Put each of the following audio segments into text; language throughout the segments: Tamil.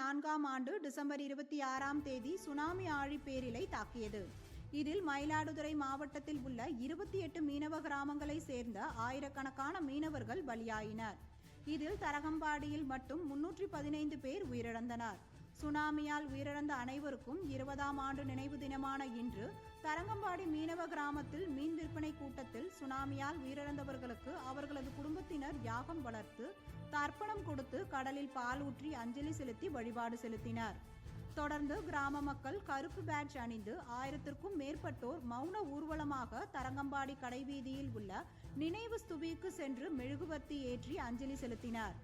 ஆண்டு டிசம்பர் 26 சுனாமி ஆழிப்பேரிலை தாக்கியது. இதில் மயிலாடுதுறை மாவட்டத்தில் உள்ள 28 மீனவ கிராமங்களை சேர்ந்த ஆயிரக்கணக்கான மீனவர்கள் பலியாயினர். இதில் தரங்கம்பாடியில் மட்டும் 315 பேர் உயிரிழந்தனர். சுனாமியால் உயிரிழந்த அனைவருக்கும் 20ஆம் ஆண்டு நினைவு தினமான இன்று தரங்கம்பாடி மீனவ கிராமத்தில் மீன் விற்பனை கூட்டத்தில் சுனாமியால் உயிரிழந்தவர்களுக்கு அவர்களது குடும்பத்தினர் யாகம் வளர்த்து தர்ப்பணம் கொடுத்து கடலில் பால் ஊற்றி அஞ்சலி செலுத்தி வழிபாடு செலுத்தினர். தொடர்ந்து கிராம மக்கள் கருப்பு பேட்ஜ் அணிந்து 1000க்கும் மேற்பட்டோர் மௌன ஊர்வலமாக தரங்கம்பாடி கடைவீதியில் உள்ள நினைவு ஸ்தூபிக்கு சென்று மெழுகுவர்த்தி ஏற்றி அஞ்சலி செலுத்தினர்.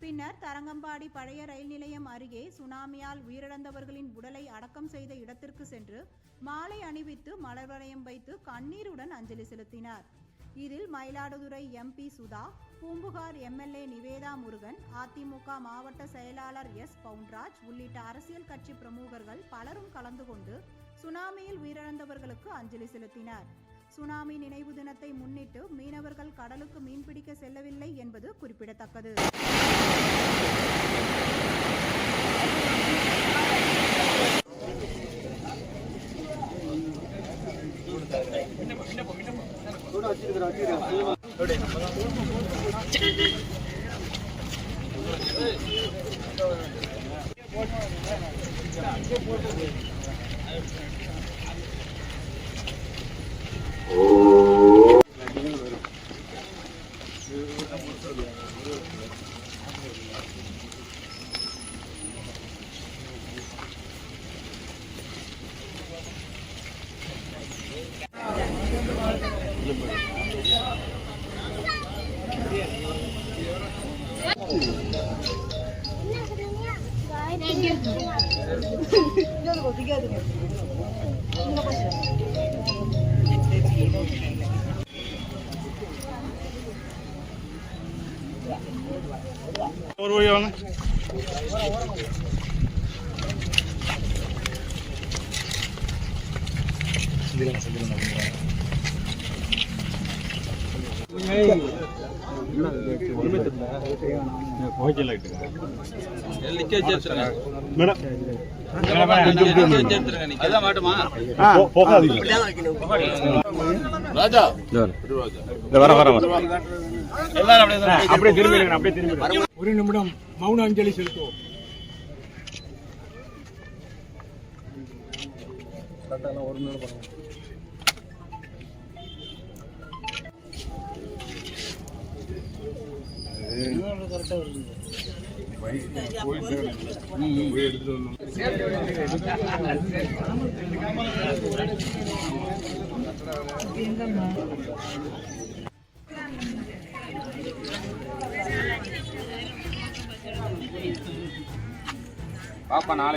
பின்னர் தரங்கம்பாடி பழைய ரயில் நிலையம் அருகே சுனாமியால் உயிரிழந்தவர்களின் உடலை அடக்கம் செய்த இடத்திற்கு சென்று மாலை அணிவித்து மலர் வளையம் வைத்து கண்ணீருடன் அஞ்சலி செலுத்தினர். இதில் மயிலாடுதுறை MP சுதா, பூம்புகார் MLA நிவேதா முருகன், அதிமுக மாவட்ட செயலாளர் S பவுன்ராஜ் உள்ளிட்ட அரசியல் கட்சி பிரமுகர்கள் பலரும் கலந்து கொண்டு சுனாமியில் உயிரிழந்தவர்களுக்கு அஞ்சலி செலுத்தினர். சுனாமி நினைவு தினத்தை முன்னிட்டு மீனவர்கள் கடலுக்கு மீன்பிடிக்க செல்லவில்லை என்பது குறிப்பிடத்தக்கது. ஒரு நிமிடம் மௌன அஞ்சலி செலுத்துவோம். பாப்பா நாளை